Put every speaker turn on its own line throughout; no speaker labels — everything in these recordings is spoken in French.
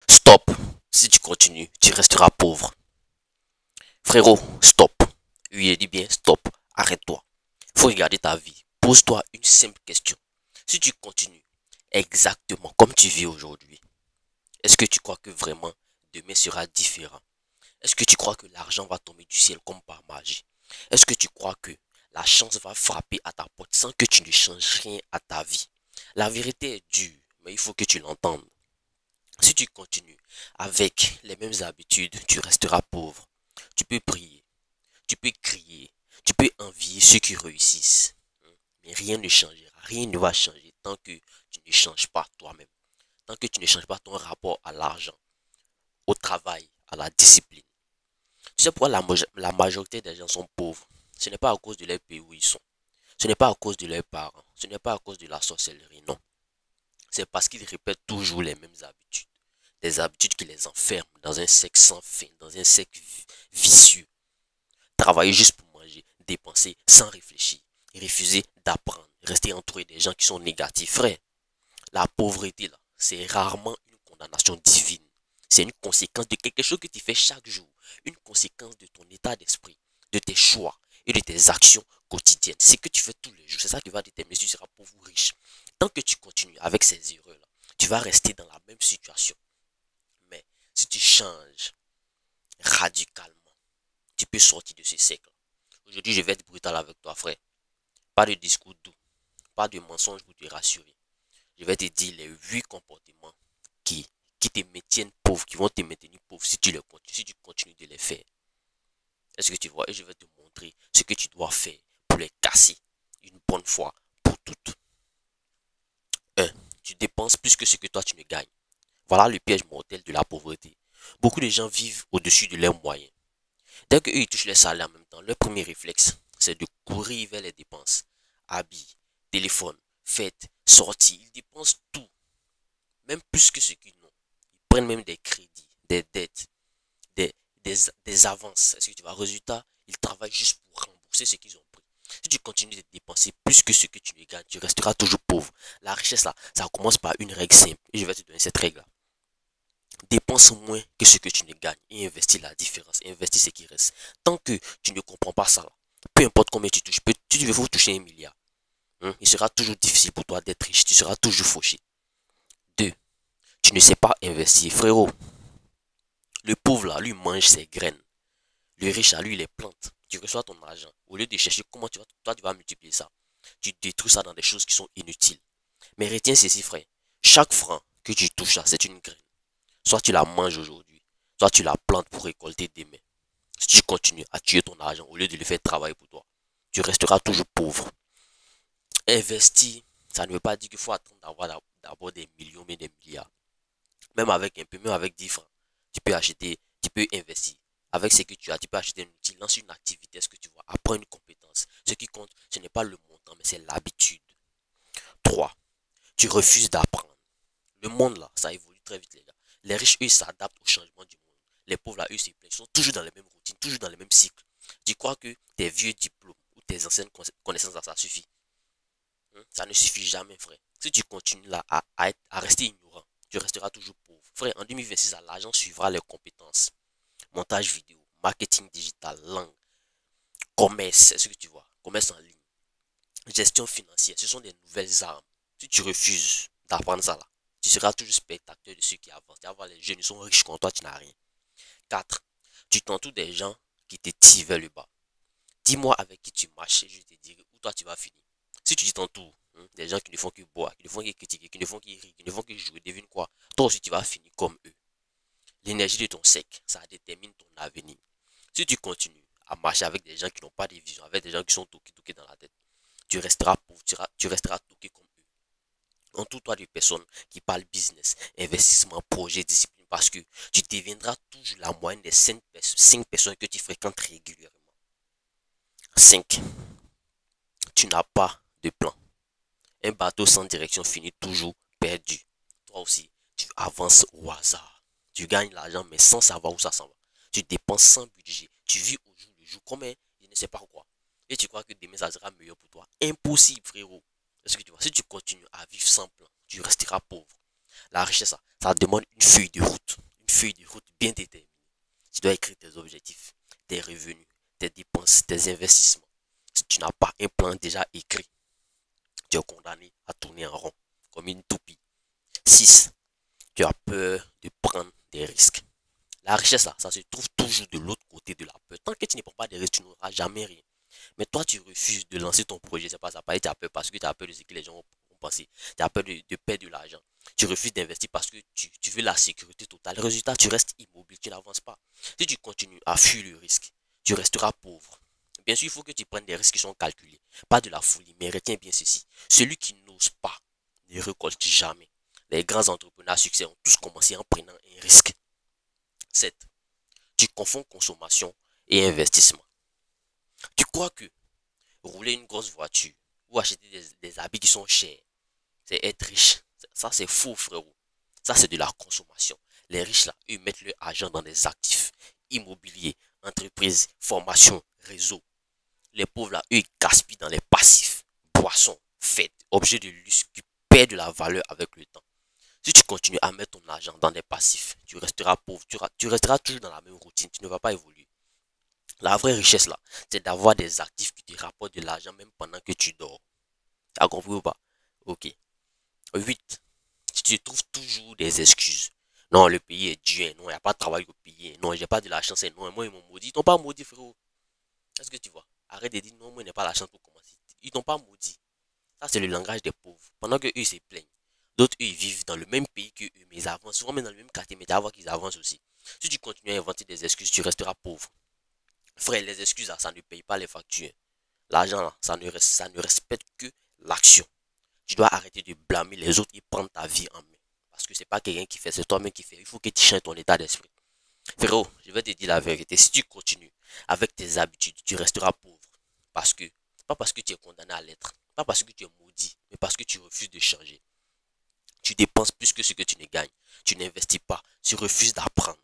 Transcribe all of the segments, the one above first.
Stop. Si tu continues, tu resteras pauvre. Frérot, stop. Oui, il dit bien stop. Arrête-toi. Faut regarder ta vie. Pose-toi une simple question. Si tu continues exactement comme tu vis aujourd'hui, est-ce que tu crois que vraiment demain sera différent? Est-ce que tu crois que l'argent va tomber du ciel comme par magie? Est-ce que tu crois que la chance va frapper à ta porte sans que tu ne changes rien à ta vie? La vérité est dure, mais il faut que tu l'entendes. Si tu continues avec les mêmes habitudes, tu resteras pauvre. Tu peux prier, tu peux crier, tu peux envier ceux qui réussissent. Mais rien ne changera, rien ne va changer tant que tu ne changes pas toi-même. Tant que tu ne changes pas ton rapport à l'argent, au travail, à la discipline. Tu sais pourquoi la majorité des gens sont pauvres? Ce n'est pas à cause de leur pays où ils sont. Ce n'est pas à cause de leurs parents. Ce n'est pas à cause de la sorcellerie, non. C'est parce qu'ils répètent toujours les mêmes habitudes. Des habitudes qui les enferment dans un cercle sans fin, dans un cercle vicieux. Travailler juste pour manger, dépenser sans réfléchir, refuser d'apprendre, rester entouré des gens qui sont négatifs. Frère, la pauvreté, là, c'est rarement une condamnation divine. C'est une conséquence de quelque chose que tu fais chaque jour. Une conséquence de ton état d'esprit, de tes choix et de tes actions quotidiennes. C'est ce que tu fais tous les jours. C'est ça qui va déterminer si tu seras pauvre ou riche. Tant que tu continues avec ces erreurs-là, tu vas rester dans la même situation. Mais si tu changes radicalement, tu peux sortir de ce cercle. Aujourd'hui, je vais être brutal avec toi, frère. Pas de discours doux, pas de mensonges pour te rassurer. Je vais te dire les 8 comportements qui, qui te maintiennent pauvre, qui vont te maintenir pauvre si tu continues de les faire. Est-ce que tu vois? Et je vais te montrer ce que tu dois faire pour les casser une bonne fois pour toutes. 1. Tu dépenses plus que ce que toi tu ne gagnes. Voilà le piège mortel de la pauvreté. Beaucoup de gens vivent au-dessus de leurs moyens. Dès qu'eux ils touchent les salaire en même temps, leur premier réflexe, c'est de courir vers les dépenses. Habits, téléphone, fêtes, sorties. Ils dépensent tout, même plus que ce qu'ils n'ont. Ils prennent même des crédits, des dettes, des, des avances. Est-ce que tu vois? Résultat, ils travaillent juste pour rembourser ce qu'ils ont pris. Si tu continues de dépenser plus que ce que tu ne gagnes, tu resteras toujours pauvre. La richesse là, ça commence par une règle simple. Et je vais te donner cette règle là. Dépense moins que ce que tu ne gagnes et investis la différence. Investis ce qui reste. Tant que tu ne comprends pas ça là, peu importe combien tu touches, tu veux toucher 1 milliard. Il sera toujours difficile pour toi d'être riche. Tu seras toujours fauché. 2. Tu ne sais pas investir. Frérot, le pauvre là, lui mange ses graines. Le riche à lui, il les plante. Tu reçois ton argent. Au lieu de chercher comment toi, tu vas multiplier ça, tu détruis ça dans des choses qui sont inutiles. Mais retiens ceci, frère. Chaque franc que tu touches là, c'est une graine. Soit tu la manges aujourd'hui, soit tu la plantes pour récolter demain. Si tu continues à tuer ton argent au lieu de le faire travailler pour toi, tu resteras toujours pauvre. Investir, ça ne veut pas dire qu'il faut attendre d'avoir d'abord des millions, mais des milliards. Même avec un peu, même avec 10 francs, tu peux acheter, tu peux investir. Avec ce que tu as, tu peux acheter un outil, lance une activité, ce que tu vois, apprends une compétence. Ce qui compte, ce n'est pas le montant, mais c'est l'habitude. 3. Tu refuses d'apprendre. Le monde là, ça évolue très vite, les gars. Les riches, eux, s'adaptent au changement du monde. Les pauvres là, eux, ils sont toujours dans les mêmes routines, toujours dans les mêmes cycles. Tu crois que tes vieux diplômes ou tes anciennes connaissances, ça suffit? Ça ne suffit jamais, frère. Si tu continues là à rester ignorant, tu resteras toujours pauvre. Frère, en 2026, l'argent suivra les compétences. Montage vidéo, marketing digital, langue, commerce, est-ce que tu vois? Commerce en ligne, gestion financière, ce sont des nouvelles armes. Si tu refuses d'apprendre ça là, tu seras toujours spectateur de ceux qui avancent. Tu vas voir, les jeunes, ils sont riches quand toi, tu n'as rien. 4. Tu t'entoures des gens qui te tirent vers le bas. Dis-moi avec qui tu marches et je te dirai où toi tu vas finir. Si tu t'entoures des gens qui ne font que boire, qui ne font que critiquer, qui ne font que rire, qui ne font que jouer, devine quoi? Toi aussi tu vas finir comme eux. L'énergie de ton cercle, ça détermine ton avenir. Si tu continues à marcher avec des gens qui n'ont pas de vision, avec des gens qui sont toqués dans la tête, tu resteras pauvre, tu resteras toqué comme eux. Entoure-toi de personnes qui parlent business, investissement, projet, discipline, parce que tu deviendras toujours la moyenne des 5 personnes que tu fréquentes régulièrement. 5. Tu n'as pas de plan. Un bateau sans direction finit toujours perdu. Toi aussi, tu avances au hasard. Tu gagnes l'argent, mais sans savoir où ça s'en va. Tu dépenses sans budget. Tu vis au jour le jour comme un, je ne sais pas quoi. Et tu crois que demain, ça sera meilleur pour toi. Impossible, frérot. Est-ce que tu vois? Si tu continues à vivre sans plan, tu resteras pauvre. La richesse, ça demande une feuille de route. Une feuille de route bien déterminée. Tu dois écrire tes objectifs, tes revenus, tes dépenses, tes investissements. Si tu n'as pas un plan déjà écrit, tu es condamné à tourner en rond, comme une toupie. 6. Tu as peur de prendre des risques. La richesse, là, ça se trouve toujours de l'autre côté de la peur. Tant que tu ne prends pas des risques, tu n'auras jamais rien. Mais toi, tu refuses de lancer ton projet. C'est pas ça. Tu as peur parce que tu as peur de ce que les gens vont penser. Tu as peur de perdre de l'argent. Tu refuses d'investir parce que tu veux la sécurité totale. Résultat, tu restes immobile. Tu n'avances pas. Si tu continues à fuir le risque, tu resteras pauvre. Bien sûr, il faut que tu prennes des risques qui sont calculés. Pas de la folie. Mais retiens bien ceci. Celui qui n'ose pas ne récolte jamais. Les grands entrepreneurs à succès ont tous commencé en prenant un risque. 7. Tu confonds consommation et investissement. Tu crois que rouler une grosse voiture ou acheter des habits qui sont chers, c'est être riche. Ça, c'est faux, frérot. Ça, c'est de la consommation. Les riches, là, eux, mettent leur argent dans des actifs immobiliers, entreprises, formations, réseaux. Les pauvres, là, eux, ils gaspillent dans les passifs, boissons, fêtes, objets de luxe qui perdent de la valeur avec le temps. Si tu continues à mettre ton argent dans des passifs, tu resteras pauvre, tu resteras toujours dans la même routine, tu ne vas pas évoluer. La vraie richesse là, c'est d'avoir des actifs qui te rapportent de l'argent même pendant que tu dors. Tu as compris ou pas? Ok. 8. Tu te trouves toujours des excuses. Non, le pays est dur, non, il n'y a pas de travail au pays, non, j'ai pas de la chance, non, moi ils m'ont maudit. Ils t'ont pas maudit, frérot. Est-ce que tu vois? Arrête de dire non, moi je n'ai pas la chance pour commencer. Ils t'ont pas maudit. Ça, c'est le langage des pauvres. Pendant que eux se plaignent. D'autres, eux, ils vivent dans le même pays que eux, mais ils avancent. Souvent même dans le même quartier, mais tu vas voir qu'ils avancent aussi. Si tu continues à inventer des excuses, tu resteras pauvre. Frère, les excuses, là, ça ne paye pas les factures. L'argent, là, ça ne respecte que l'action. Tu dois arrêter de blâmer les autres et prendre ta vie en main. Parce que c'est pas quelqu'un qui fait, c'est toi-même qui fais. Il faut que tu changes ton état d'esprit. Frérot, je vais te dire la vérité. Si tu continues avec tes habitudes, tu resteras pauvre. Parce que, pas parce que tu es condamné à l'être, pas parce que tu es maudit, mais parce que tu refuses de changer. Tu dépenses plus que ce que tu ne gagnes. Tu n'investis pas. Tu refuses d'apprendre.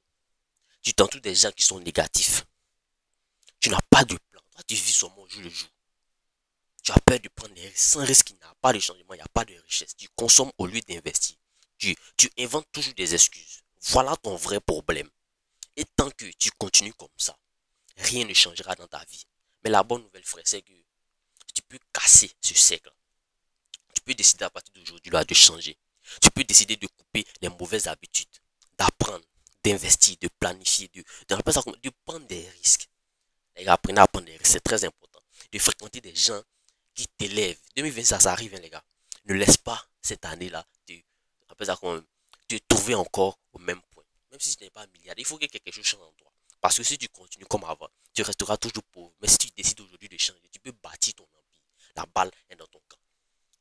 Tu t'entoures des gens qui sont négatifs. Tu n'as pas de plan. Toi, tu vis seulement au jour le jour. Tu as peur de prendre des risques. Sans risque, il n'y a pas de changement, il n'y a pas de richesse. Tu consommes au lieu d'investir. Tu inventes toujours des excuses. Voilà ton vrai problème. Et tant que tu continues comme ça, rien ne changera dans ta vie. Mais la bonne nouvelle, frère, c'est que tu peux casser ce cercle. Tu peux décider à partir d'aujourd'hui de changer. Tu peux décider de couper les mauvaises habitudes, d'apprendre, d'investir, de planifier, de prendre des risques. Les gars, apprenez à prendre des risques, c'est très important. De fréquenter des gens qui t'élèvent. 2020, ça arrive, hein, les gars. Ne laisse pas cette année-là te trouver encore au même point. Même si tu n'es pas milliardaire, il faut que quelque chose change en toi. Parce que si tu continues comme avant, tu resteras toujours pauvre. Mais si tu décides aujourd'hui de changer, tu peux bâtir ton empire. La balle est dans ton camp.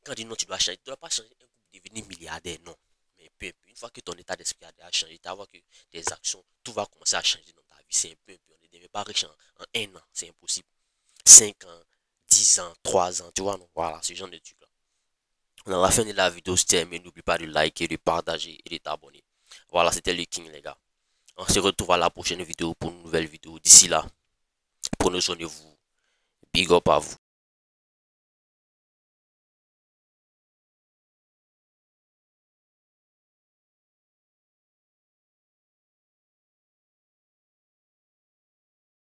Quand tu dis non, tu dois changer, tu ne dois pas changer un coup pour devenir milliardaire, non. Mais peu, une fois que ton état d'esprit a changé, tu vas voir que tes actions, tout va commencer à changer dans ta vie. C'est un peu. On ne devient pas riche en un an, c'est impossible. 5 ans, 10 ans, 3 ans, tu vois, non? Voilà, ce genre de trucs-là. Dans la fin de la vidéo, si tu as aimé, n'oublie pas de liker, de partager et de t'abonner. Voilà, c'était le King, les gars. On se retrouve à la prochaine vidéo pour une nouvelle vidéo. D'ici là, prenez soin de vous. Big up à vous.